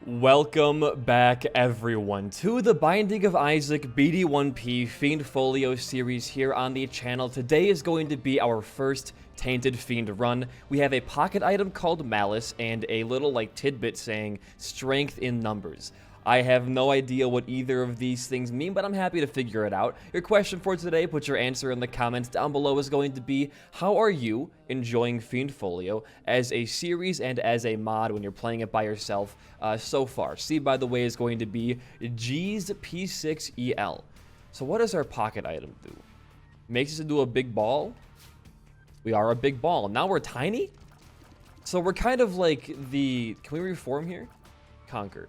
Welcome back, everyone, to the Binding of Isaac BD1P Fiendfolio series here on the channel. Today is going to be our first Tainted Fiend run. We have a pocket item called Malice and a little tidbit saying strength in numbers. I have no idea what either of these things mean, but I'm happy to figure it out. Your question for today, put your answer in the comments down below, is going to be, how are you enjoying Fiendfolio as a series and as a mod when you're playing it by yourself so far? C, by the way, is going to be G's P6EL. So what does our pocket item do? Makes us into a big ball? We are a big ball. Now we're tiny? So we're kind of like the... Can we reform here? Conquer.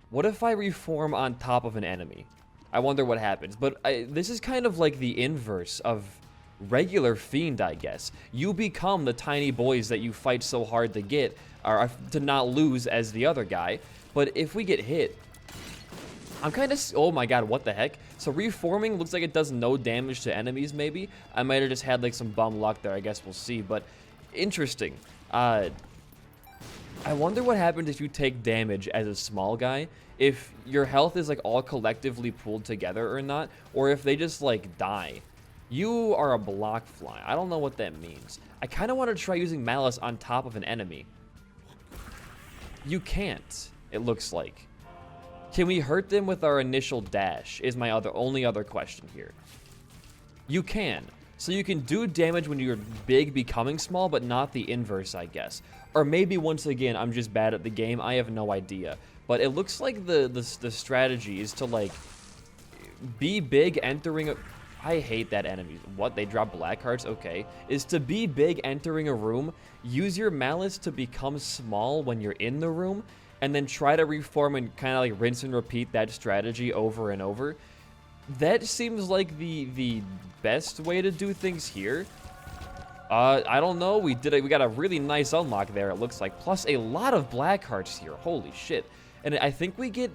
What if I reform on top of an enemy? I wonder what happens. But this is kind of like the inverse of regular Fiend, I guess. You become the tiny boys that you fight so hard to get, or to not lose as the other guy. But if we get hit, I'm kind of... Oh my god, what the heck? So reforming looks like it does no damage to enemies, maybe? I might have just had like some bum luck there, I guess we'll see. But interesting. I wonder what happens if you take damage as a small guy, if your health is like all collectively pooled together or not, or if they just like die. You are a block fly. I don't know what that means. I kind of want to try using Malice on top of an enemy. You can't, it looks like. Can we hurt them with our initial dash is my only other question here. You can. So you can do damage when you're big becoming small, but not the inverse, I guess. Or maybe, once again, I'm just bad at the game. I have no idea. But it looks like the strategy is to, like, be big entering a... I hate that enemy. What? They drop black hearts? Okay. Is to be big entering a room, use your Malice to become small when you're in the room, and then try to reform and kind of, like, rinse and repeat that strategy over and over. That seems like the best way to do things here. I don't know. We got a really nice unlock there, it looks like. Plus a lot of black hearts here. Holy shit. And I think we get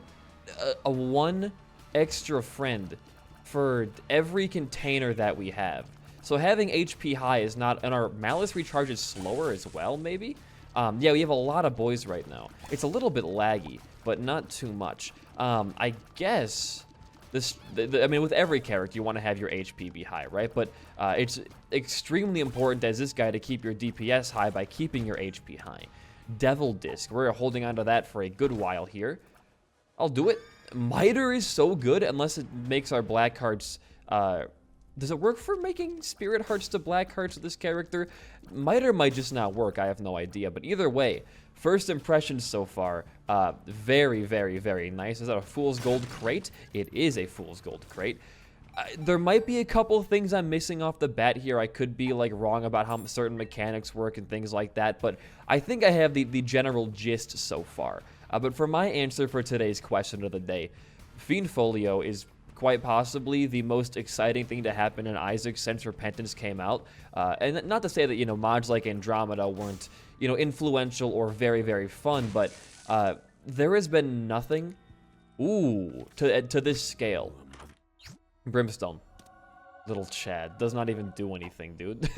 a one extra friend for every container that we have. So having HP high is not... And our Malice recharges slower as well, maybe? Yeah, we have a lot of boys right now. It's a little bit laggy, but not too much. I guess... I mean, with every character, you want to have your HP be high, right? But it's extremely important as this guy to keep your DPS high by keeping your HP high. Devil Disc. We're holding on to that for a good while here. I'll do it. Miter is so good unless it makes our black hearts... does it work for making spirit hearts to black hearts with this character? Miter might just not work. I have no idea. But either way, first impressions so far, very, very, very nice. Is that a Fool's Gold crate? It is a Fool's Gold crate. There might be a couple things I'm missing off the bat here. I could be like wrong about how certain mechanics work and things like that, but I think I have the general gist so far. But for my answer for today's question of the day, Fiendfolio is quite possibly the most exciting thing to happen in Isaac since Repentance came out. And not to say that, you know, mods like Andromeda weren't, you know, influential or very, very fun, but there has been nothing, to this scale. Brimstone. Little Chad. Does not even do anything, dude.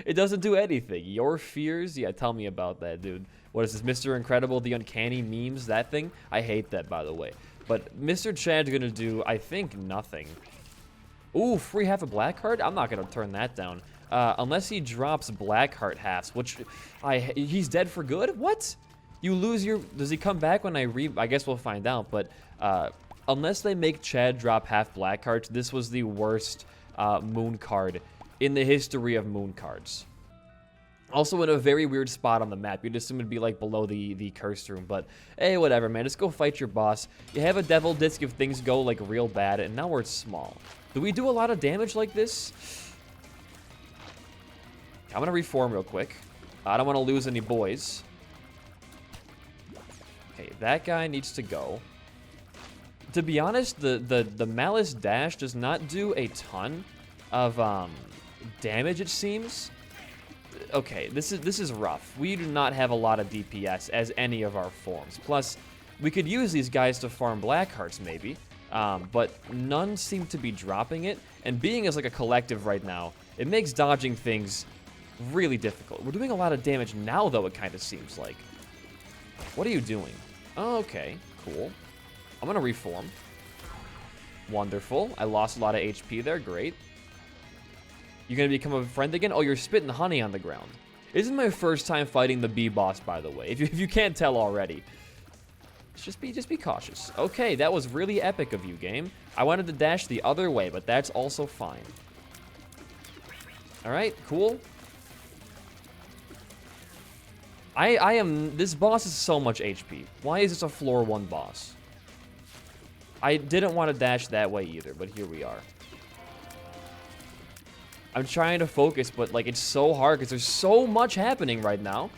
It doesn't do anything. Your fears? Yeah, tell me about that, dude. What is this, Mr. Incredible, the Uncanny Memes, that thing? I hate that, by the way. But Mr. Chad's gonna do, I think, nothing. Ooh, free half a black heart? I'm not gonna turn that down. Unless he drops black heart halves, which he's dead for good? What? You lose your... Does he come back when I guess we'll find out, but unless they make Chad drop half black hearts, this was the worst moon card in the history of moon cards. Also in a very weird spot on the map. You'd assume it'd be like below the cursed room, but hey, whatever, man. Just go fight your boss. You have a devil disc if things go like real bad, and now we're small. Do we do a lot of damage like this? I'm gonna reform real quick. I don't want to lose any boys. Okay, that guy needs to go. To be honest, the Malice dash does not do a ton of damage, it seems. Okay, this is rough. We do not have a lot of DPS as any of our forms. Plus, we could use these guys to farm black hearts maybe, but none seem to be dropping it. And being as like a collective right now, it makes dodging things really difficult. We're doing a lot of damage now, though, it kind of seems like. What are you doing? Okay, cool. I'm gonna reform. Wonderful. I lost a lot of HP there. Great. You're gonna become a friend again? Oh, you're spitting honey on the ground. This is my first time fighting the bee boss, by the way. If you can't tell already. Just be cautious. Okay, that was really epic of you, game. I wanted to dash the other way, but that's also fine. Alright, cool. This boss is so much HP. Why is this a floor 1 boss? I didn't want to dash that way either, but here we are. I'm trying to focus, but like it's so hard because there's so much happening right now.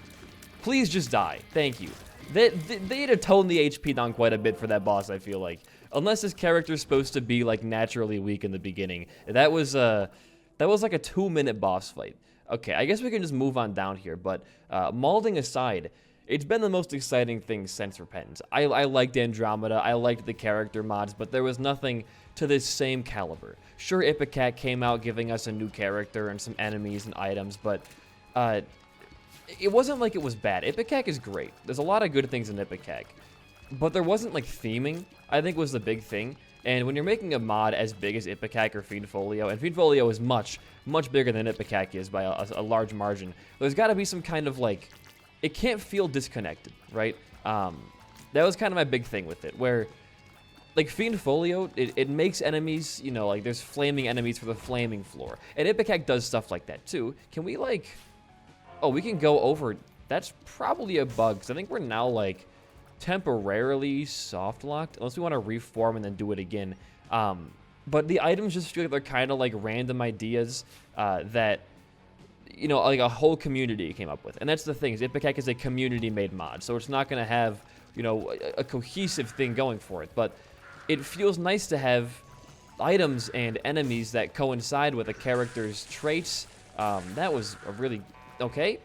Please just die. Thank you. They had to tone the HP down quite a bit for that boss, I feel like. Unless this character's supposed to be like naturally weak in the beginning. That was like a 2-minute boss fight. Okay, I guess we can just move on down here, but malding aside, it's been the most exciting thing since Repentance. I liked Andromeda, I liked the character mods, but there was nothing to this same caliber. Sure, Ipecac came out giving us a new character and some enemies and items, but it wasn't like it was bad. Ipecac is great. There's a lot of good things in Ipecac, but there wasn't like theming, I think was the big thing. And when you're making a mod as big as Ipecac or Fiendfolio, and Fiendfolio is much, much bigger than Ipecac is by a large margin, there's got to be some kind of like, it can't feel disconnected, right? That was kind of my big thing with it, where like Fiendfolio, it makes enemies, you know, like there's flaming enemies for the flaming floor. And Ipecac does stuff like that too. Can we like, oh, we can go over, that's probably a bug, because I think we're now like temporarily soft locked, unless we want to reform and then do it again. But the items just feel like they're kind of like random ideas that, you know, like a whole community came up with. And that's the thing, is Ipecac is a community-made mod, so it's not going to have, you know, a cohesive thing going for it. But it feels nice to have items and enemies that coincide with a character's traits. That was a really... Okay.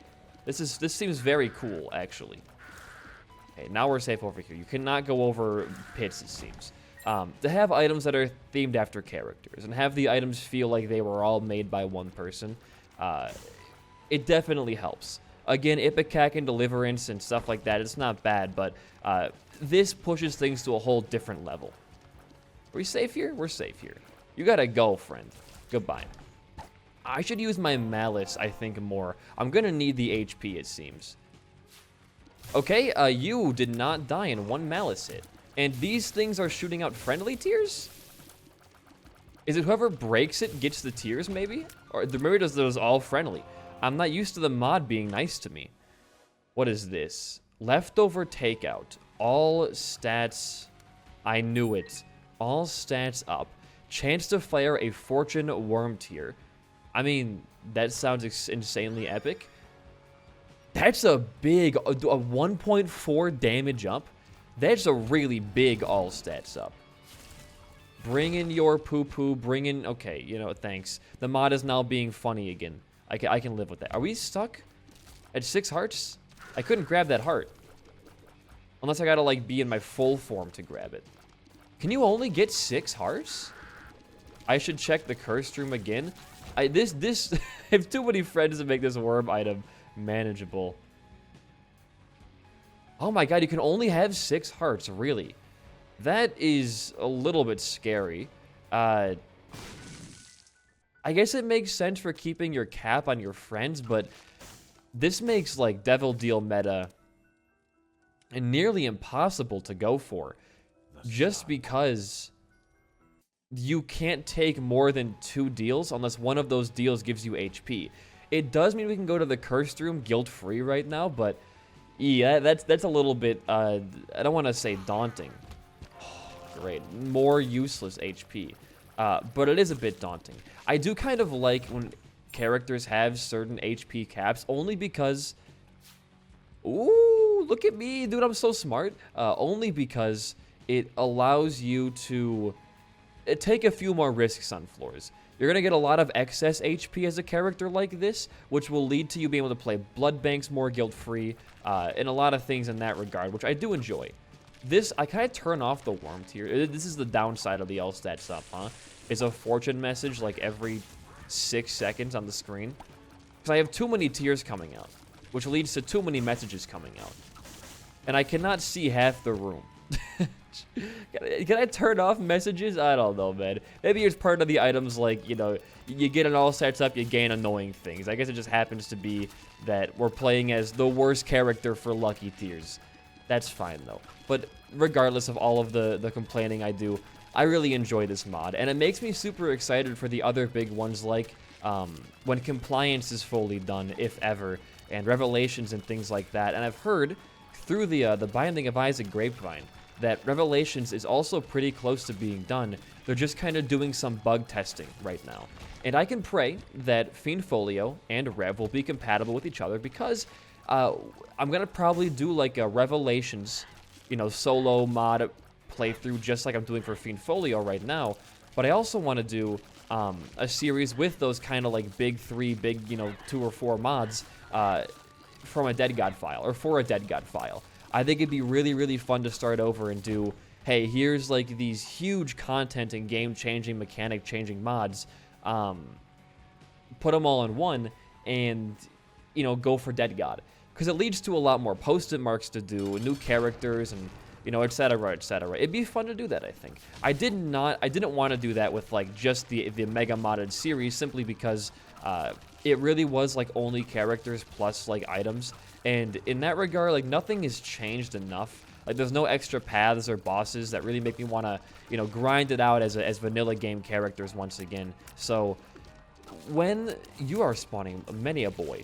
This seems very cool, actually. Okay, now we're safe over here. You cannot go over pits, it seems. To have items that are themed after characters, and have the items feel like they were all made by one person, it definitely helps. Again, Ipecac and Deliverance and stuff like that, it's not bad, but this pushes things to a whole different level. Are we safe here? We're safe here. You gotta go, friend. Goodbye. I should use my Malice, I think, more. I'm gonna need the HP, it seems. Okay, you did not die in 1 Malice hit. And these things are shooting out friendly tears? Is it whoever breaks it gets the tears, maybe? Or maybe does those all friendly? I'm not used to the mod being nice to me. What is this? Leftover takeout. All stats... I knew it. All stats up. Chance to fire a fortune worm tier. I mean, that sounds insanely epic. That's a big... a 1.4 damage up. That's a really big all stats up. Bring in your poo-poo. Bring in... Okay, you know, thanks. The mod is now being funny again. I can live with that. Are we stuck at 6 hearts? I couldn't grab that heart. Unless I gotta, like, be in my full form to grab it. Can you only get 6 hearts? I should check the curse room again. I have too many friends to make this worm item manageable. Oh my god, you can only have 6 hearts, really. That is a little bit scary. I guess it makes sense for keeping your cap on your friends, but this makes, like, Devil Deal meta nearly impossible to go for. Just because you can't take more than 2 deals unless one of those deals gives you HP. It does mean we can go to the cursed room guilt-free right now, but yeah, that's a little bit, I don't want to say daunting. Great, more useless HP. But it is a bit daunting. I do kind of like when characters have certain HP caps, only because... Ooh, look at me, dude, I'm so smart. Only because it allows you to take a few more risks on floors. You're going to get a lot of excess HP as a character like this, which will lead to you being able to play blood banks more guilt-free, and a lot of things in that regard, which I do enjoy. This, I kind of turn off the worm tier. This is the downside of the all stats up, huh? Is a fortune message like every 6 seconds on the screen. Because I have too many tiers coming out, which leads to too many messages coming out. and I cannot see half the room. Can I turn off messages? I don't know, man. Maybe it's part of the items, like, you know, you get it all sets up, you gain annoying things. I guess it just happens to be that we're playing as the worst character for lucky tiers. That's fine, though. But regardless of all of the complaining I do, I really enjoy this mod, and it makes me super excited for the other big ones, like when compliance is fully done, if ever, and revelations and things like that. And I've heard through the Binding of Isaac grapevine that Revelations is also pretty close to being done. They're just kind of doing some bug testing right now. And I can pray that Fiendfolio and Rev will be compatible with each other, because I'm going to probably do like a Revelations, you know, solo mod playthrough, just like I'm doing for Fiendfolio right now. But I also want to do a series with those kind of like big 2 or 4 mods from a Dead God file, or for a Dead God file. I think it'd be really, really fun to start over and do, hey, here's like these huge content and game-changing, mechanic-changing mods, put them all in one, and, you know, go for Dead God. Because it leads to a lot more post-it marks to do, new characters, and, you know, etc., etc. It'd be fun to do that, I think. I didn't want to do that with, like, just the mega modded series, simply because it really was, like, only characters plus, like, items. And in that regard, like, nothing has changed enough. Like, there's no extra paths or bosses that really make me want to, you know, grind it out as vanilla game characters once again. So, when you are spawning many a boy,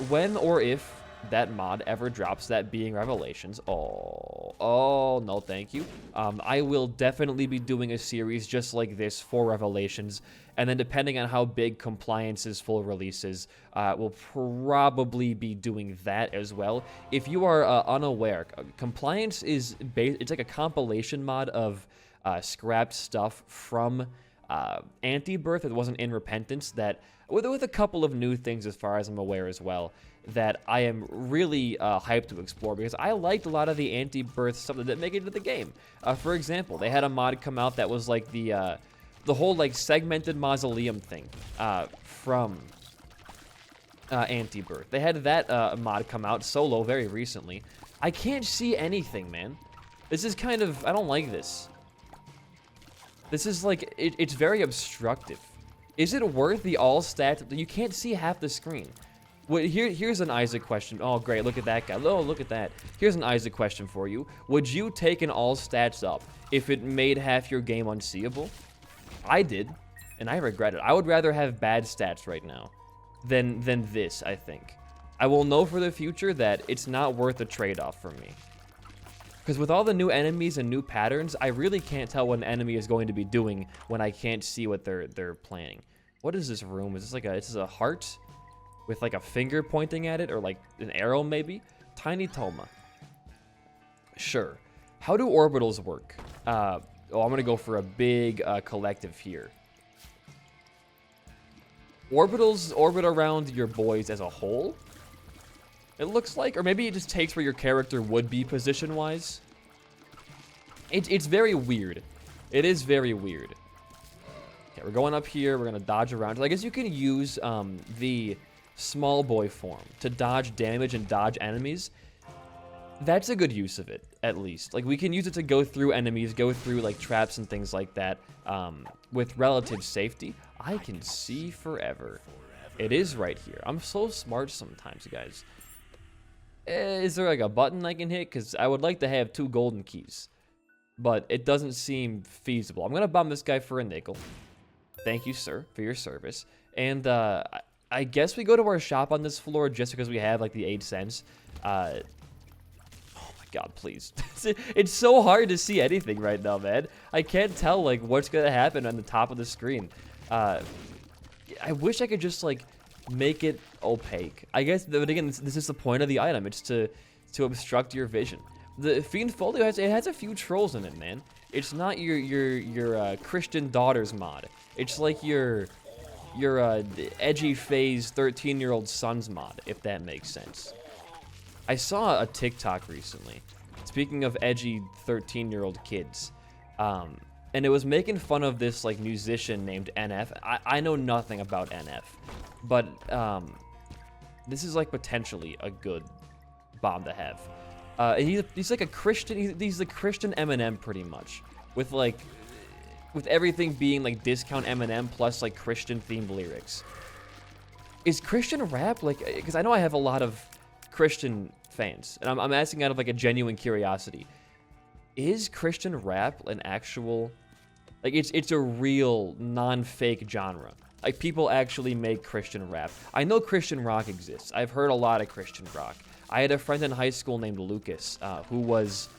when or if that mod ever drops, that being Revelations, oh, no thank you. I will definitely be doing a series just like this for Revelations, and then depending on how big Compliance's full release is, we'll probably be doing that as well. If you are unaware, Compliance is it's like a compilation mod of scrapped stuff from Anti-Birth that wasn't in Repentance, that with a couple of new things as far as I'm aware as well, that I am really hyped to explore, because I liked a lot of the Anti-Birth stuff that didn't make it into the game. For example, they had a mod come out that was like the whole like segmented mausoleum thing from Anti-Birth. They had that mod come out solo very recently. I can't see anything, man. This is kind of, I don't like this. This is like, it's very obstructive. Is it worth the all stats? You can't see half the screen. Well, here's an Isaac question. Oh, great, look at that guy. Oh, look at that. Here's an Isaac question for you. Would you take an all stats up if it made half your game unseeable? I did, and I regret it. I would rather have bad stats right now than this, I think. I will know for the future that it's not worth the trade-off for me. Because with all the new enemies and new patterns, I really can't tell what an enemy is going to be doing when I can't see what they're planning. What is this room? Is this like a heart with like a finger pointing at it, or like an arrow maybe? Tiny Toma. Sure. How do orbitals work? I'm gonna go for a big collective here. Orbitals orbit around your boys as a whole, it looks like, or maybe it just takes where your character would be position-wise. It's very weird. It is very weird. Okay, we're going up here. We're gonna dodge around. So I guess you can use the small boy form to dodge damage and dodge enemies. That's a good use of it, at least. Like, we can use it to go through enemies, go through like traps and things like that with relative safety. I can see forever. It is right here. I'm so smart sometimes, guys. Is there like a button I can hit? Because I would like to have 2 golden keys, but it doesn't seem feasible. I'm gonna bomb this guy for a nickel. Thank you, sir, for your service. And I guess we go to our shop on this floor just because we have like the 8 cents. Oh my god, please. It's so hard to see anything right now, man. I can't tell like what's gonna happen on the top of the screen. I wish I could just like make it opaque. I guess, but again, this is the point of the item. It's to obstruct your vision. The Fiend Folio has a few trolls in it, man. It's not your Christian Daughters mod. It's like your edgy phase 13-year-old sons mod, if that makes sense. I saw a TikTok recently, speaking of edgy 13-year-old kids, and it was making fun of this like musician named NF. I know nothing about NF, but this is like potentially a good bomb to have. He's like a Christian. He's the Christian Eminem pretty much, with everything being like discount Eminem plus like Christian themed lyrics. Is Christian rap like? Because I know I have a lot of Christian fans, and I'm asking out of like a genuine curiosity. Is Christian rap an actual, like it's a real non-fake genre? Like people actually make Christian rap. I know Christian rock exists. I've heard a lot of Christian rock. I had a friend in high school named Lucas, who was,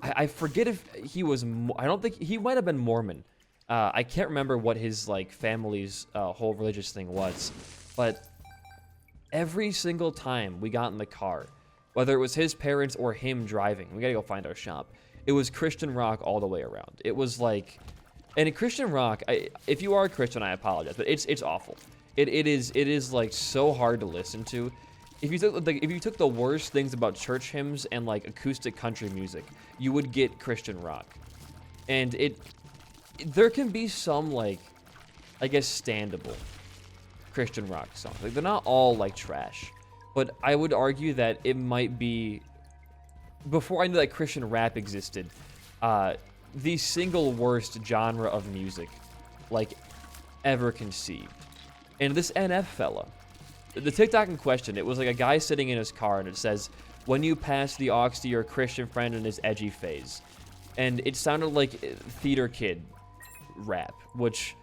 I forget if he was, I don't think, he might have been Mormon. I can't remember what his, like, family's whole religious thing was. But every single time we got in the car, whether it was his parents or him driving, we gotta go find our shop, it was Christian rock all the way around. It was like, and in Christian rock, if you are a Christian, I apologize, but it's awful. It is like so hard to listen to. If you took the worst things about church hymns and like acoustic country music, you would get Christian rock. And there can be some like, I guess, standable Christian rock songs. Like they're not all like trash, but I would argue that it might be, before I knew that Christian rap existed, the single worst genre of music like ever conceived. And this NF fella, the TikTok in question, it was like a guy sitting in his car, and it says, "When you pass the aux to your Christian friend in his edgy phase." And it sounded like theater kid rap, which,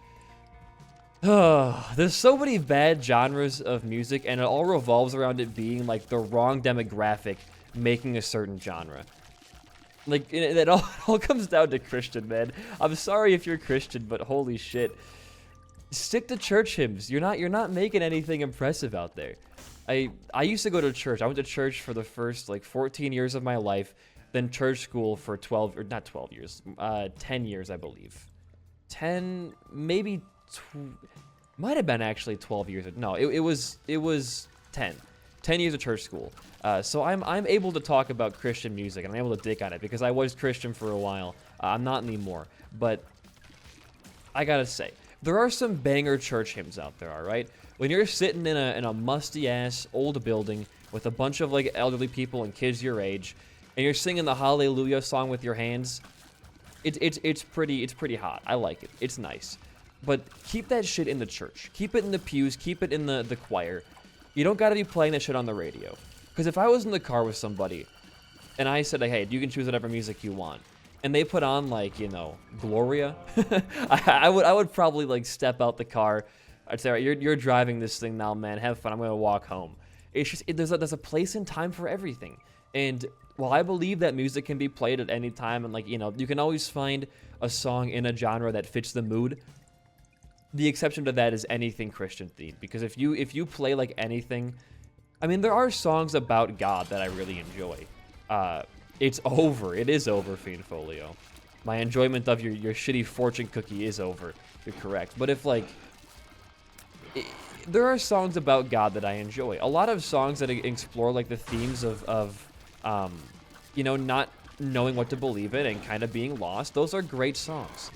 there's so many bad genres of music, and it all revolves around it being like the wrong demographic making a certain genre. Like, it all comes down to Christian, man. I'm sorry if you're Christian, but holy shit. Stick to church hymns. You're not making anything impressive out there. I used to go to church. I went to church for the first like 14 years of my life, then church school for 12 or not 12 years, 10 years I believe. 10 maybe might have been actually 12 years. No, it was 10. 10 years of church school. So I'm able to talk about Christian music, and I'm able to dick on it because I was Christian for a while. I'm not anymore, but I gotta say, there are some banger church hymns out there, all right? When you're sitting in a musty-ass old building with a bunch of, like, elderly people and kids your age, and you're singing the Hallelujah song with your hands, it's pretty hot. I like it. It's nice. But keep that shit in the church. Keep it in the pews. Keep it in the choir. You don't gotta be playing that shit on the radio. Because if I was in the car with somebody, and I said, like, hey, you can choose whatever music you want, and they put on, like, you know, Gloria, I would probably, like, step out the car. I'd say, all right, you're driving this thing now, man. Have fun. I'm going to walk home. It's just, there's a place and time for everything. And while I believe that music can be played at any time, and, like, you know, you can always find a song in a genre that fits the mood, the exception to that is anything Christian themed. Because if you play, like, anything, I mean, there are songs about God that I really enjoy. It's over. It is over, Fiendfolio. My enjoyment of your shitty fortune cookie is over. You're correct. But if, like, there are songs about God that I enjoy. A lot of songs that explore, like, the themes of you know, not knowing what to believe in and kind of being lost. Those are great songs.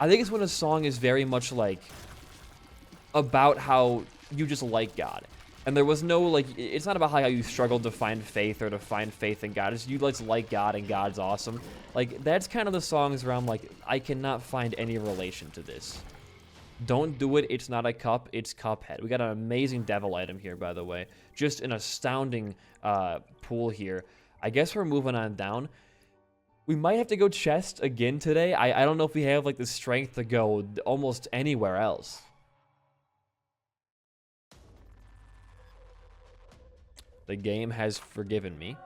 I think it's when a song is very much, like, about how you just like God. And there was no, like, it's not about how you struggled to find faith or to find faith in God. It's you just like God and God's awesome. Like, that's kind of the songs where I'm like, I cannot find any relation to this. Don't do it. It's not a cup. It's Cuphead. We got an amazing devil item here, by the way. Just an astounding pool here. I guess we're moving on down. We might have to go chest again today. I don't know if we have, like, the strength to go almost anywhere else. The game has forgiven me.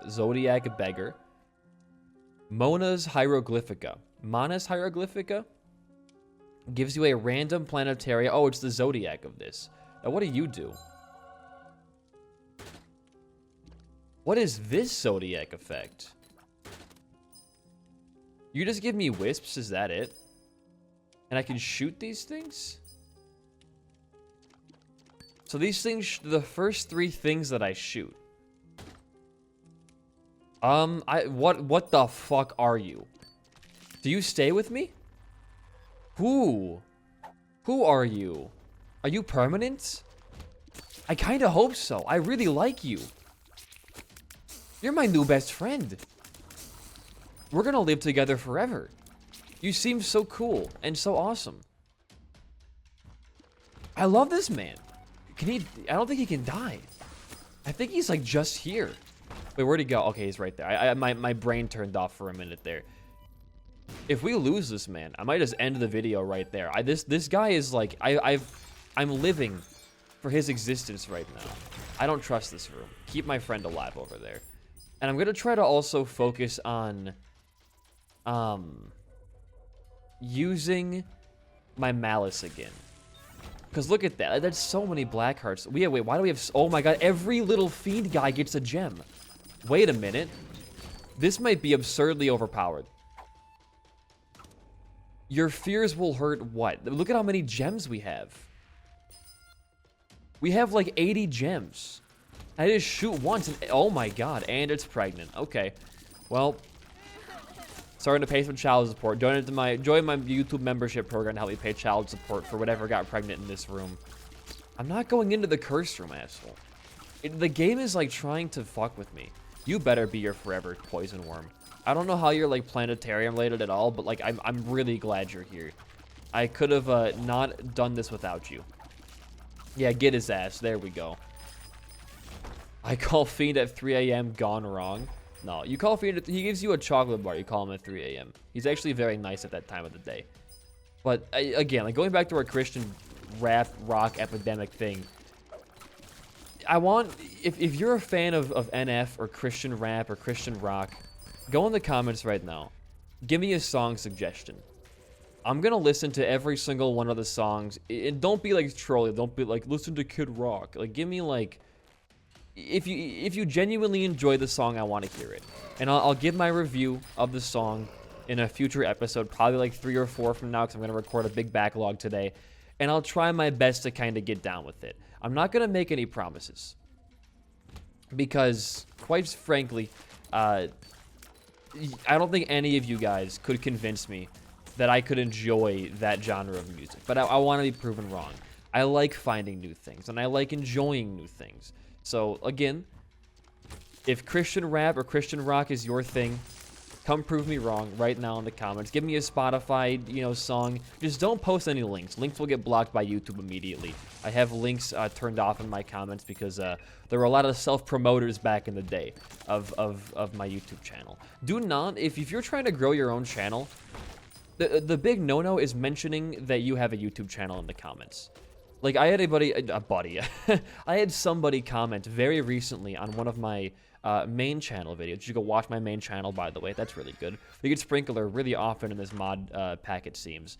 Zodiac Beggar. Mona's Hieroglyphica. Mona's Hieroglyphica gives you a random planetaria. Oh, it's the Zodiac of this. Now, what do you do? What is this Zodiac effect? You just give me wisps, is that it? And I can shoot these things? So these things, the first 3 things that I shoot. What the fuck are you? Do you stay with me? Who are you? Are you permanent? I kind of hope so. I really like you. You're my new best friend. We're gonna live together forever. You seem so cool and so awesome. I love this man. Can he? I don't think he can die. I think he's like just here. Wait, where'd he go? Okay, he's right there. My brain turned off for a minute there. If we lose this man, I might just end the video right there. This guy is like I'm living for his existence right now. I don't trust this room. Keep my friend alive over there. And I'm gonna try to also focus on using my Malice again. Because look at that. That's so many black hearts. Wait, why do we have... Oh my god, every little fiend guy gets a gem. Wait a minute. This might be absurdly overpowered. Your fears will hurt what? Look at how many gems we have. We have like 80 gems. I just shoot once and... Oh my god, and it's pregnant. Okay. Well... Starting to pay some child support. Join my YouTube membership program to help me pay child support for whatever got pregnant in this room. I'm not going into the cursed room, asshole. The game is like trying to fuck with me. You better be your forever poison worm. I don't know how you're like planetarium related at all, but like I'm really glad you're here. I could have not done this without you. Yeah, get his ass. There we go. I call Fiend at 3 a.m. gone wrong. No, you call Fiend, he gives you a chocolate bar, you call him at 3 a.m. He's actually very nice at that time of the day. But, again, like going back to our Christian rap, rock epidemic thing, I want, if you're a fan of NF or Christian rap or Christian rock, go in the comments right now. Give me a song suggestion. I'm gonna listen to every single one of the songs, and don't be like trolling, don't be like, listen to Kid Rock. Like, give me like... If you genuinely enjoy the song, I want to hear it. And I'll give my review of the song in a future episode, probably like 3 or 4 from now, because I'm going to record a big backlog today. And I'll try my best to kind of get down with it. I'm not going to make any promises. Because, quite frankly, I don't think any of you guys could convince me that I could enjoy that genre of music. But I want to be proven wrong. I like finding new things, and I like enjoying new things. So, again, if Christian rap or Christian rock is your thing, come prove me wrong right now in the comments. Give me a Spotify, song. Just don't post any links. Links will get blocked by YouTube immediately. I have links turned off in my comments because there were a lot of self-promoters back in the day of my YouTube channel. Do not, if you're trying to grow your own channel, the big no-no is mentioning that you have a YouTube channel in the comments. Like, I had I had somebody comment very recently on one of my main channel videos. You go watch my main channel, by the way. That's really good. We get Sprinkler really often in this mod pack, it seems.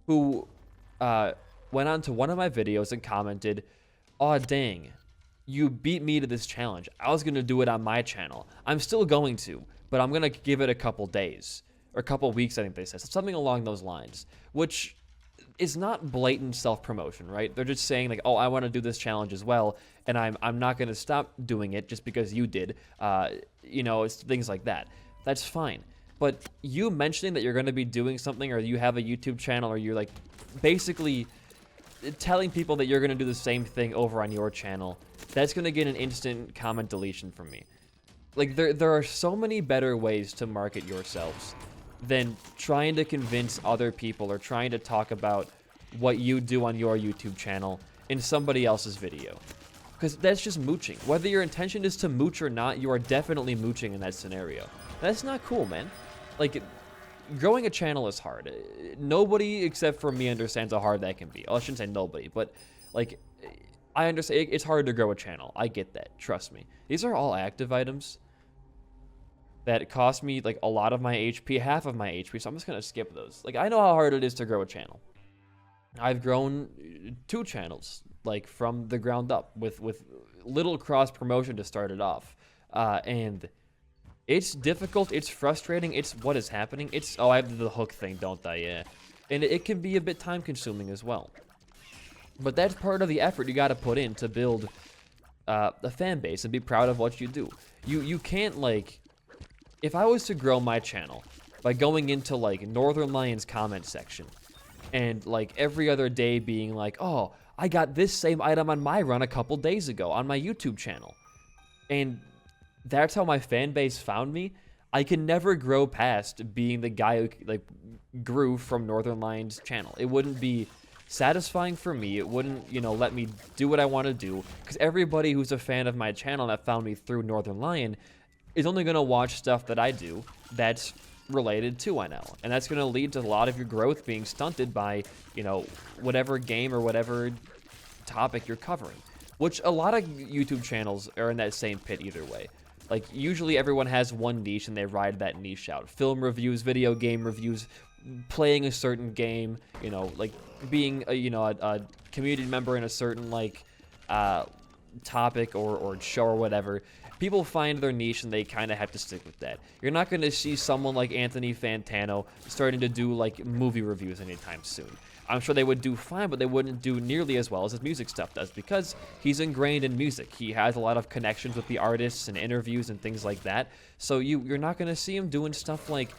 Who went on to one of my videos and commented, "Aw, dang, you beat me to this challenge. I was going to do it on my channel. I'm still going to, but I'm going to give it a couple days. Or a couple weeks, I think they said. Something along those lines. Which... it's not blatant self-promotion, right? They're just saying like, oh, I want to do this challenge as well, and I'm not going to stop doing it just because you did. It's things like that. That's fine. But you mentioning that you're going to be doing something, or you have a YouTube channel, or you're like basically telling people that you're going to do the same thing over on your channel, that's going to get an instant comment deletion from me. Like, there are so many better ways to market yourselves than trying to convince other people or trying to talk about what you do on your YouTube channel in somebody else's video. Because that's just mooching. Whether your intention is to mooch or not, you are definitely mooching in that scenario. That's not cool, man. Like, growing a channel is hard. Nobody except for me understands how hard that can be. Oh, I shouldn't say nobody, but, like, I understand. It's hard to grow a channel. I get that. Trust me. These are all active items that cost me, like, a lot of my HP, half of my HP, so I'm just gonna skip those. Like, I know how hard it is to grow a channel. I've grown 2 channels, like, from the ground up, with little cross-promotion to start it off. And it's difficult, it's frustrating, it's what is happening. Oh, I have the hook thing, don't I? Yeah. And it can be a bit time-consuming as well. But that's part of the effort you gotta put in to build a fan base and be proud of what you do. You can't, like... If I was to grow my channel by going into, like, Northern Lions comment section and, like, every other day being like, oh, I got this same item on my run a couple days ago on my YouTube channel, and that's how my fan base found me. I can never grow past being the guy who like grew from Northern Lion's channel. It wouldn't be satisfying for me. It wouldn't, let me do what I want to do, because everybody who's a fan of my channel that found me through Northern Lion is only going to watch stuff that I do that's related to NL. And that's going to lead to a lot of your growth being stunted by, whatever game or whatever topic you're covering, which a lot of YouTube channels are in that same pit either way. Like, usually everyone has one niche and they ride that niche out. Film reviews, video game reviews, playing a certain game, like being a community member in a certain topic or show or whatever. People find their niche and they kind of have to stick with that. You're not going to see someone like Anthony Fantano starting to do like movie reviews anytime soon. I'm sure they would do fine, but they wouldn't do nearly as well as his music stuff does, because he's ingrained in music. He has a lot of connections with the artists and interviews and things like that. So you're not going to see him doing stuff like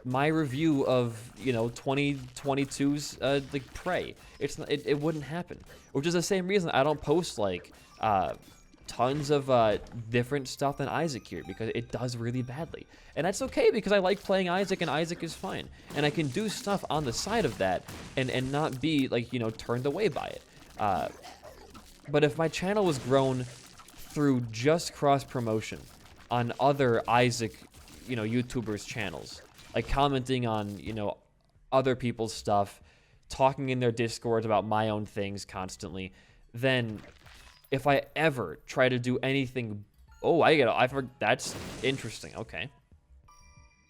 my review of 2022's like Prey. It wouldn't happen. Which is the same reason I don't post like tons of different stuff than Isaac here, because it does really badly. And that's okay, because I like playing Isaac and Isaac is fine. And I can do stuff on the side of that and not be like, turned away by it. But if my channel was grown through just cross promotion on other Isaac, YouTubers' channels, like commenting on, other people's stuff, talking in their Discords about my own things constantly, then if I ever try to do anything, that's interesting, okay.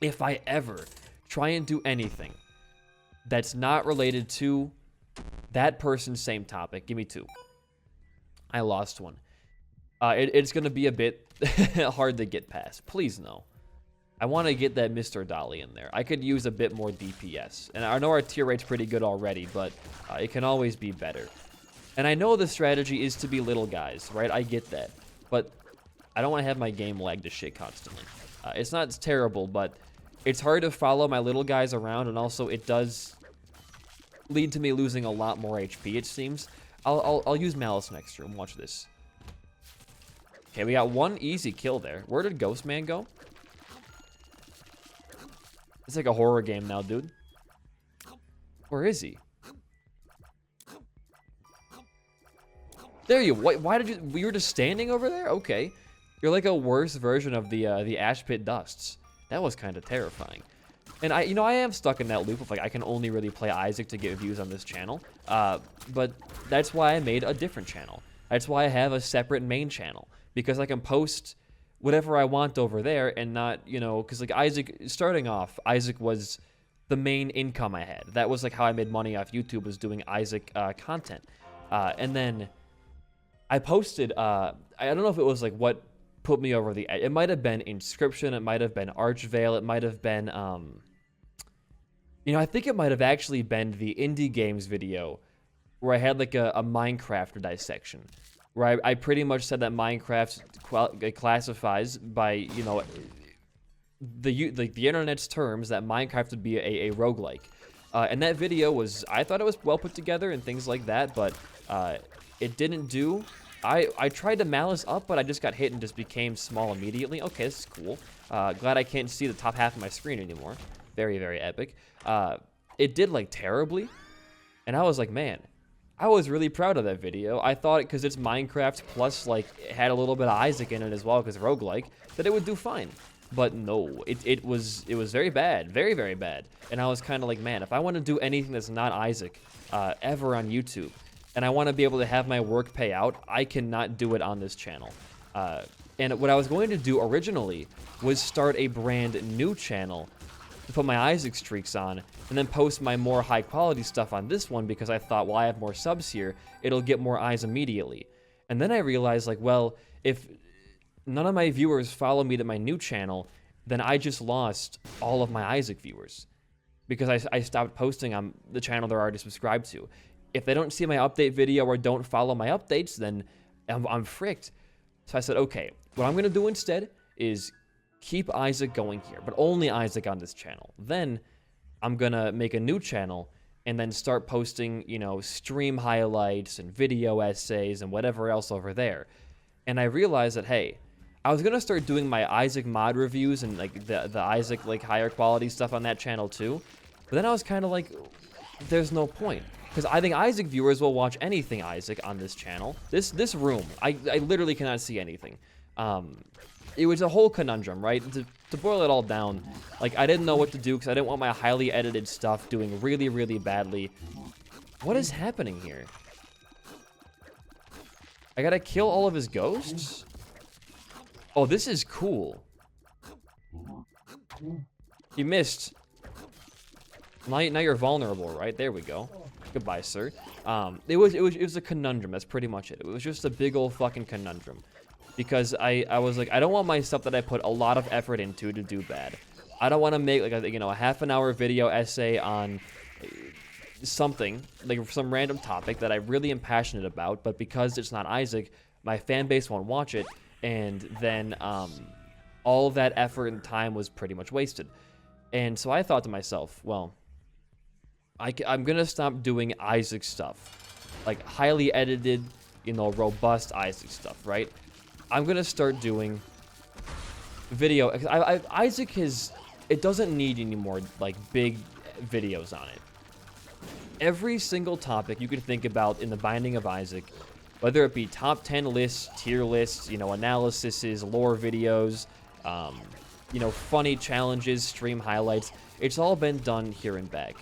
If I ever try and do anything that's not related to that person's same topic, give me two. I lost one. It's going to be a bit hard to get past. Please no. I want to get that Mr. Dolly in there. I could use a bit more DPS. And I know our tier rate's pretty good already, but it can always be better. And I know the strategy is to be little guys, right? I get that. But I don't want to have my game lag to shit constantly. It's not terrible, but it's hard to follow my little guys around, and also it does lead to me losing a lot more HP, it seems. I'll use Malice next turn. Watch this. Okay, we got one easy kill there. Where did Ghost Man go? It's like a horror game now, dude. Where is he? There you. Why did you? You were just standing over there? Okay. You're like a worse version of the Ash Pit Dusts. That was kind of terrifying. And I am stuck in that loop of like I can only really play Isaac to get views on this channel. But that's why I made a different channel. That's why I have a separate main channel, because I can post whatever I want over there and not, because like Isaac, starting off, Isaac was the main income I had. That was like how I made money off YouTube, was doing Isaac content. And then I posted, I don't know if it was like what put me over the edge. It might have been Inscription, it might have been Archvale, it might have been, I think it might have actually been the indie games video where I had like a Minecraft dissection, where I pretty much said that Minecraft classifies by, the internet's terms, that Minecraft would be a roguelike. And that video was, I thought it was well put together and things like that, but it didn't do. I tried to Malice up, but I just got hit and just became small immediately. Okay, this is cool. Glad I can't see the top half of my screen anymore. Very, very epic. It did like terribly, and I was like, man, I was really proud of that video. I thought, because it's Minecraft plus like it had a little bit of Isaac in it as well, because roguelike, that it would do fine. But no, it was very bad, very, very bad. And I was kind of like, man, if I want to do anything that's not Isaac ever on YouTube, and I want to be able to have my work pay out, I cannot do it on this channel. And what I was going to do originally was start a brand new channel to put my Isaac streaks on, and then post my more high quality stuff on this one, because I thought, well, I have more subs here, it'll get more eyes immediately. And then I realized, like, well, if none of my viewers follow me to my new channel, then I just lost all of my Isaac viewers, because I stopped posting on the channel they're already subscribed to. If they don't see my update video or don't follow my updates, then I'm fricked. So I said, okay, what I'm going to do instead is keep Isaac going here, but only Isaac on this channel. Then I'm going to make a new channel and then start posting, stream highlights and video essays and whatever else over there. And I realized that, hey, I was gonna start doing my Isaac mod reviews and like the Isaac like higher quality stuff on that channel too. But then I was kind of like, there's no point. Because I think Isaac viewers will watch anything Isaac on this channel. This room, I literally cannot see anything. It was a whole conundrum, right? To boil it all down, like I didn't know what to do because I didn't want my highly edited stuff doing really, really badly. What is happening here? I gotta kill all of his ghosts? Oh, this is cool. You missed. Now you're vulnerable, right? There we go. Goodbye, sir. It was a conundrum. That's pretty much it. It was just a big old fucking conundrum. Because I was like, I don't want my stuff that I put a lot of effort into to do bad. I don't want to make like a half an hour video essay on something, like some random topic that I really am passionate about, but because it's not Isaac, my fan base won't watch it, and then all of that effort and time was pretty much wasted. And so I thought to myself, well, I'm gonna stop doing Isaac stuff, like highly edited, robust Isaac stuff, right? I'm gonna start doing video. Isaac it doesn't need any more like big videos on it. Every single topic you could think about in the Binding of Isaac, whether it be top 10 lists, tier lists, analyses, lore videos, funny challenges, stream highlights, it's all been done here and back.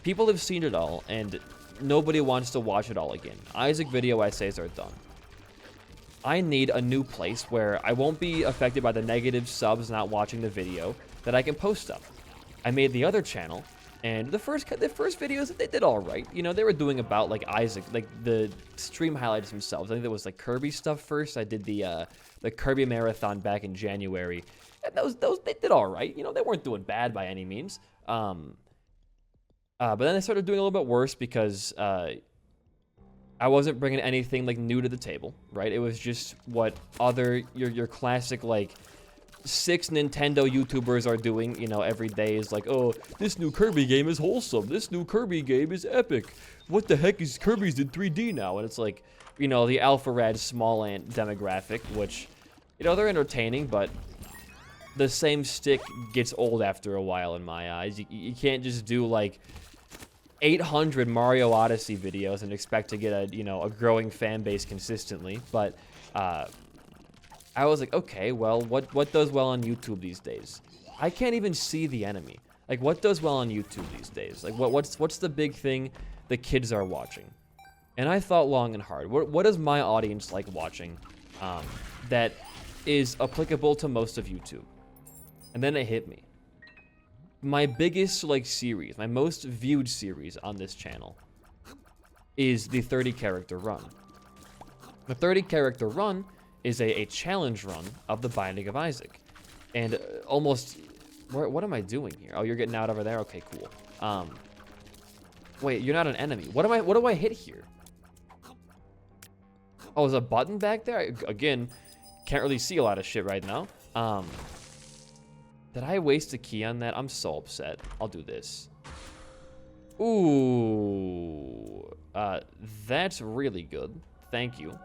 People have seen it all, and nobody wants to watch it all again. Isaac video essays are done. I need a new place where I won't be affected by the negative subs not watching the video, that I can post stuff. I made the other channel, and the first videos, they did all right. They were doing about like Isaac, like the stream highlights themselves. I think there was like Kirby stuff first. I did the Kirby marathon back in January. And those they did all right. They weren't doing bad by any means. But then I started doing a little bit worse because I wasn't bringing anything like new to the table, right? It was just what other your classic like 6 Nintendo YouTubers are doing, every day is like, oh, this new Kirby game is wholesome. This new Kirby game is epic. What the heck is Kirby's in 3D now? And it's like, the Alpha Rad small ant demographic, which, they're entertaining, but the same stick gets old after a while in my eyes. You can't just do like 800 Mario Odyssey videos and expect to get a growing fan base consistently. But I was like, okay, well, what does well on YouTube these days? I can't even see the enemy. Like, what does well on YouTube these days? Like, what's the big thing the kids are watching? And I thought long and hard. What is my audience like watching that is applicable to most of YouTube? And then it hit me. My biggest series, my most viewed series on this channel is the 30 character run. The 30 character run is a challenge run of the Binding of Isaac. And what am I doing here? Oh, you're getting out over there? Okay, cool. Wait, you're not an enemy. What do I hit here? Oh, there's a button back there? Again, can't really see a lot of shit right now. Did I waste a key on that? I'm so upset. I'll do this. Ooh. That's really good. Thank you.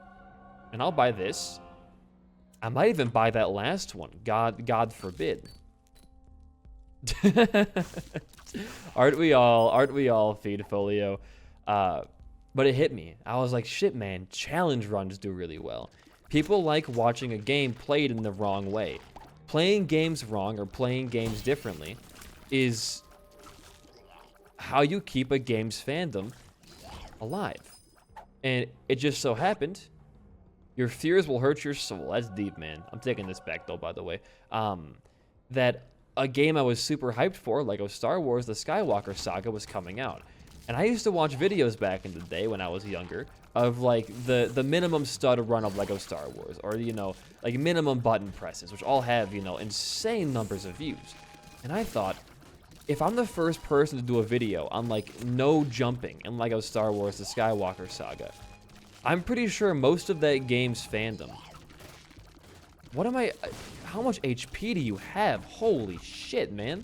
And I'll buy this. I might even buy that last one. God forbid. Aren't we all, Fiend Folio? But it hit me. I was like, shit, man, challenge runs do really well. People like watching a game played in the wrong way. Playing games wrong or playing games differently is how you keep a game's fandom alive. And it just so happened, your fears will hurt your soul. That's deep, man. I'm taking this back, though, by the way. That a game I was super hyped for, Lego Star Wars, the Skywalker Saga, was coming out. And I used to watch videos back in the day when I was younger of like the minimum stud run of Lego Star Wars, or like minimum button presses, which all have insane numbers of views. And I thought, if I'm the first person to do a video on like no jumping in Lego Star Wars the Skywalker Saga, I'm pretty sure most of that game's fandom. How much HP do you have? Holy shit, man.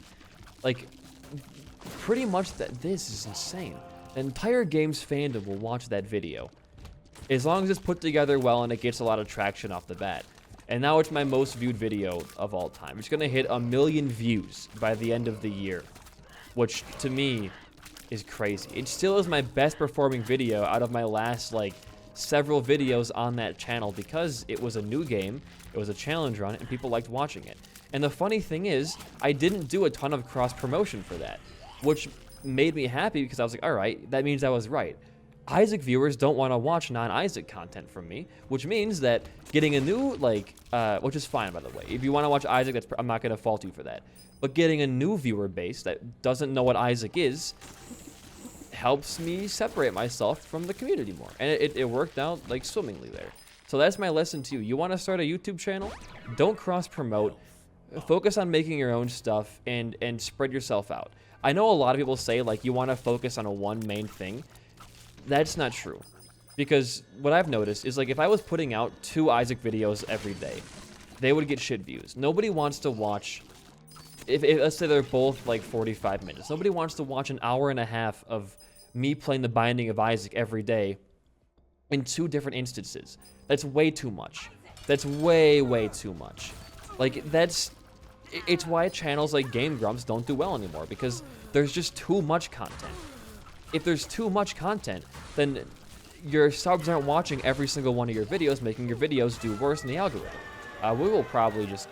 Like, pretty much this is insane. The entire game's fandom will watch that video, as long as it's put together well and it gets a lot of traction off the bat. And now it's my most viewed video of all time. It's gonna hit 1 million views by the end of the year, which to me is crazy. It still is my best performing video out of my last like several videos on that channel because it was a new game, it was a challenge run, and people liked watching it. And the funny thing is, I didn't do a ton of cross promotion for that, which made me happy because I was like, all right, that means I was right. Isaac viewers don't want to watch non-Isaac content from me, which means that getting a new, like, which is fine, by the way. If you want to watch Isaac, I'm not going to fault you for that. But getting a new viewer base that doesn't know what Isaac is helps me separate myself from the community more. And it worked out, like, swimmingly there. So that's my lesson to you. You want to start a YouTube channel? Don't cross-promote. Focus on making your own stuff and spread yourself out. I know a lot of people say, like, you want to focus on one main thing. That's not true, because what I've noticed is, like, if I was putting out 2 Isaac videos every day, they would get shit views. Nobody wants to watch, if let's say they're both like 45 minutes, nobody wants to watch an hour and a half of me playing the Binding of Isaac every day in 2 different instances. That's way too much. That's way too much. Like, it's why channels like Game Grumps don't do well anymore, because there's just too much content. If there's too much content, then your subs aren't watching every single one of your videos, making your videos do worse in the algorithm. We will probably just,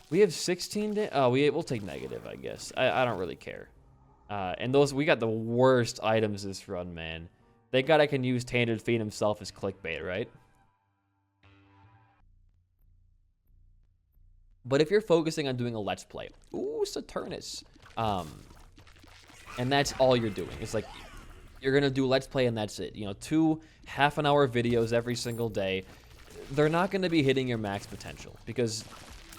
we have 16, we'll take negative, I guess. I don't really care. And we got the worst items this run, man. Thank God I can use Tainted Fiend himself as clickbait, right? But if you're focusing on doing a Let's Play, ooh, Saturnus. And that's all you're doing. It's like, you're going to do Let's Play and that's it. You know, 2 half-an-hour videos every single day. They're not going to be hitting your max potential, because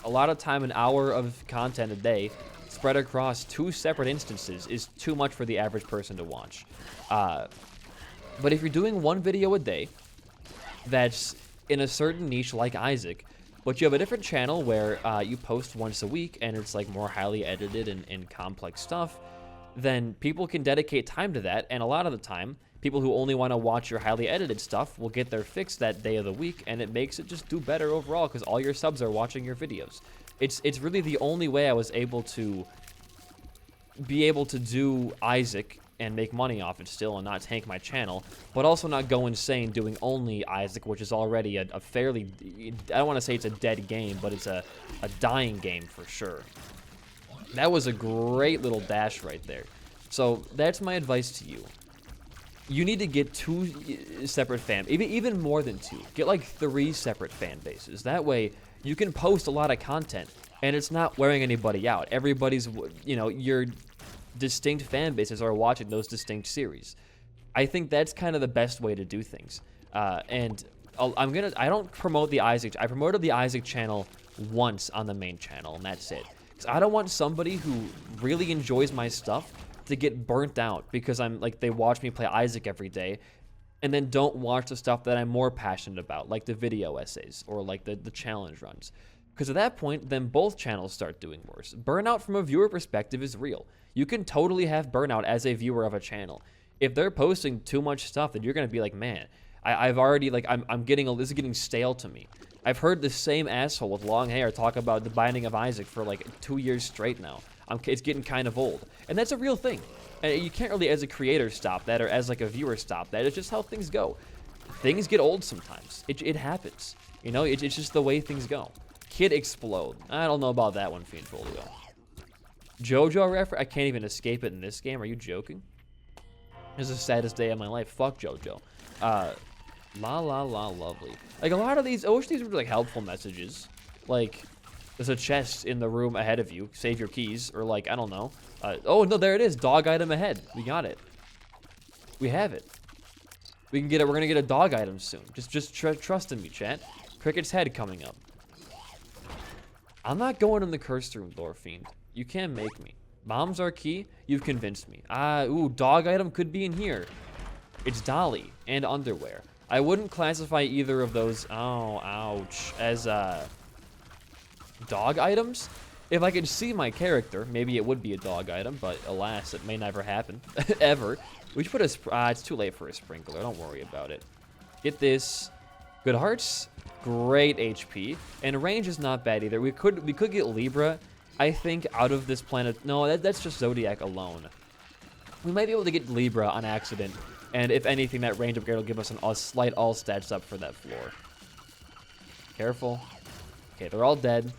a lot of time, an hour of content a day spread across 2 separate instances is too much for the average person to watch. But if you're doing 1 video a day that's in a certain niche like Isaac, but you have a different channel where you post once a week and it's like more highly edited and complex stuff, then people can dedicate time to that. And a lot of the time, people who only want to watch your highly edited stuff will get their fix that day of the week, and it makes it just do better overall because all your subs are watching your videos. It's really the only way I was able to do Isaac and make money off it still and not tank my channel, but also not go insane doing only Isaac, which is already a fairly, I don't want to say it's a dead game, but it's a dying game for sure. That was a great little dash right there. So that's my advice to you. You need to get 2 separate even more than 2. Get like 3 separate fan bases. That way you can post a lot of content and it's not wearing anybody out. Everybody's, you know, your distinct fan bases are watching those distinct series. I think that's kind of the best way to do things. And I don't promote the Isaac. I promoted the Isaac channel once on the main channel, and that's it. I don't want somebody who really enjoys my stuff to get burnt out because they watch me play Isaac every day and then don't watch the stuff that I'm more passionate about, like the video essays or like the challenge runs. Because at that point, then both channels start doing worse. Burnout from a viewer perspective is real. You can totally have burnout as a viewer of a channel. If they're posting too much stuff, then you're going to be like, man, I've already, like, this is getting stale to me. I've heard the same asshole with long hair talk about the Binding of Isaac for like 2 years straight now. It's getting kind of old. And that's a real thing. And you can't really, as a creator, stop that, or as like a viewer, stop that. It's just how things go. Things get old sometimes. It happens. You know, it's just the way things go. Kid explode. I don't know about that one, Fiendfolio. JoJo reference? I can't even escape it in this game. Are you joking? This is the saddest day of my life. Fuck JoJo. Lovely. Like, a lot of these, I wish these were like helpful messages. Like, there's a chest in the room ahead of you. Save your keys. Or like, I don't know. Oh, no, there it is. Dog item ahead. We got it. We have it. We can get it. We're going to get a dog item soon. Just trust in me, chat. Cricket's head coming up. I'm not going in the cursed room, Lore Fiend. You can't make me. Bombs are key. You've convinced me. Ooh, dog item could be in here. It's Dolly and underwear. I wouldn't classify either of those, oh, ouch, as dog items. If I could see my character, maybe it would be a dog item, but alas, it may never happen, ever. We should put it's too late for a sprinkler, don't worry about it. Get this, Good hearts, great HP, and range is not bad either. We could get Libra, I think, out of this planet. No, that's just Zodiac alone. We might be able to get Libra on accident, and if anything, that range upgrade will give us a slight all stats up for that floor. Careful. Okay, they're all dead.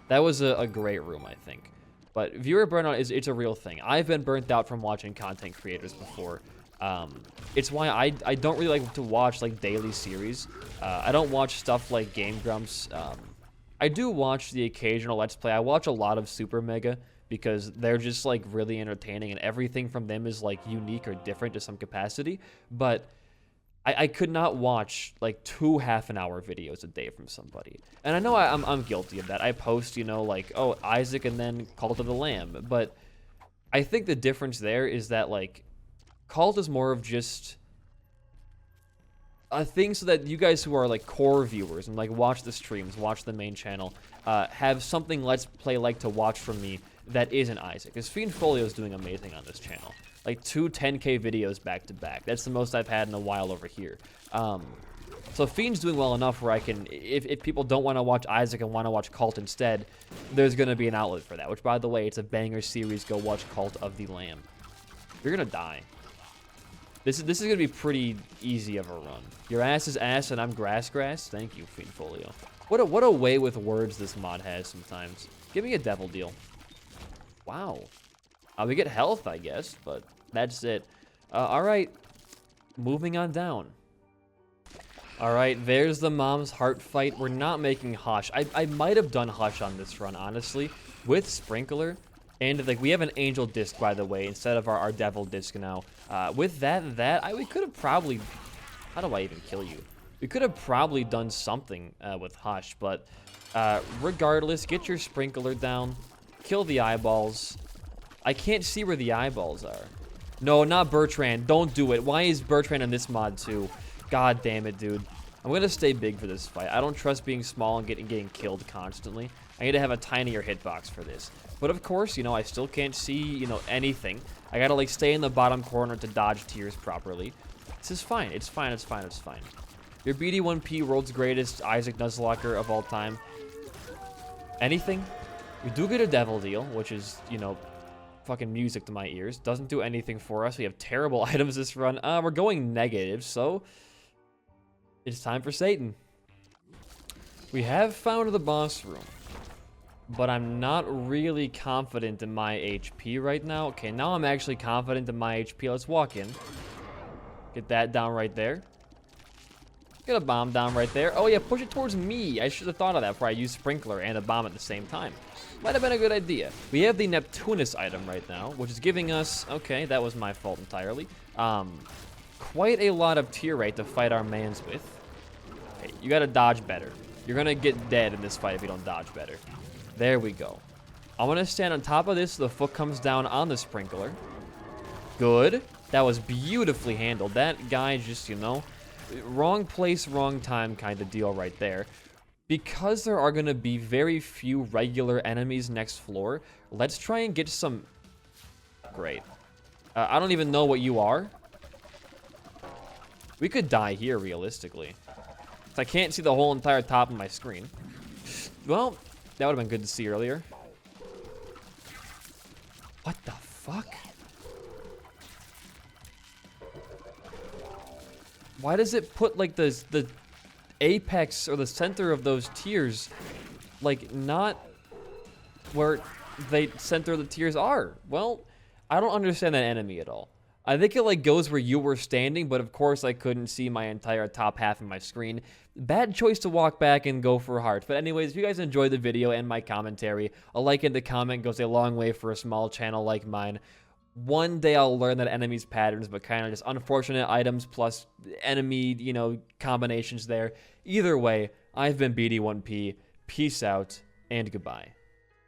That was a great room, I think. But viewer burnout it's a real thing. I've been burnt out from watching content creators before. It's why I don't really like to watch like daily series. I don't watch stuff like Game Grumps. I do watch the occasional Let's Play. I watch a lot of Super Mega because they're just like really entertaining and everything from them is like unique or different to some capacity. But I could not watch like 2 half-an-hour videos a day from somebody. And I know I'm guilty of that. I post, you know, like, oh, Isaac and then Cult of the Lamb. But I think the difference there is that, like, Cult is more of just a thing so that you guys who are, like, core viewers and, like, watch the streams, watch the main channel, have something Let's Play-like to watch from me that isn't Isaac. Because Fiendfolio is doing amazing on this channel. Like 2 10K videos back to back. That's the most I've had in a while over here. So Fiend's doing well enough where I can, if people don't want to watch Isaac and want to watch Cult instead, there's going to be an outlet for that. Which, by the way, it's a banger series. Go watch Cult of the Lamb. You're going to die. This is going to be pretty easy of a run. Your ass is ass and I'm grass. Thank you, Fiendfolio. What a way with words this mod has sometimes. Give me a devil deal. Wow. We get health, I guess, but that's it. All right, moving on down. All right, there's the mom's heart fight. We're not making Hush. I might have done Hush on this run, honestly, with Sprinkler. And like we have an Angel Disc, by the way, instead of our Devil Disc now. With we could have probably... How do I even kill you? We could have probably done something with Hush, but regardless, get your Sprinkler down, kill the eyeballs. I can't see where the eyeballs are. No, not Bertrand. Don't do it. Why is Bertrand in this mod too? God damn it, dude. I'm going to stay big for this fight. I don't trust being small and getting killed constantly. I need to have a tinier hitbox for this. But of course, you know, I still can't see, you know, anything. I got to, like, stay in the bottom corner to dodge tears properly. This is fine. It's fine. It's fine. It's fine. Your BD1P, world's greatest Isaac Nuzlocke of all time. Anything? We do get a devil deal, which is, you know... fucking music to my ears. Doesn't do anything for us. We have terrible items this run. We're going negative, so it's time for Satan. We have found the boss room, but I'm not really confident in my HP right now. Okay, now I'm actually confident in my HP. Let's walk in. Get that down right there. Get a bomb down right there. Oh yeah, push it towards me. I should have thought of that before I used Sprinkler and a bomb at the same time. Might have been a good idea. We have the Neptunus item right now, which is giving us... Okay, that was my fault entirely. Quite a lot of tier rate to fight our mans with. Okay, you gotta dodge better. You're gonna get dead in this fight if you don't dodge better. There we go. I'm gonna stand on top of this so the foot comes down on the Sprinkler. Good. That was beautifully handled. That guy just, you know... wrong place, wrong time kind of deal right there. Because there are going to be very few regular enemies next floor, let's try and get some... Great. I don't even know what you are. We could die here, realistically. I can't see the whole entire top of my screen. Well, that would have been good to see earlier. What the fuck? Why does it put, like, the apex or the center of those tiers, like, not where the center of the tiers are? Well, I don't understand that enemy at all. I think it, like, goes where you were standing, but of course I couldn't see my entire top half of my screen. Bad choice to walk back and go for heart. But anyways, if you guys enjoyed the video and my commentary, a like in the comment goes a long way for a small channel like mine. One day I'll learn that enemies' patterns, but kind of just unfortunate items plus enemy, you know, combinations there. Either way, I've been BD1P. Peace out and goodbye.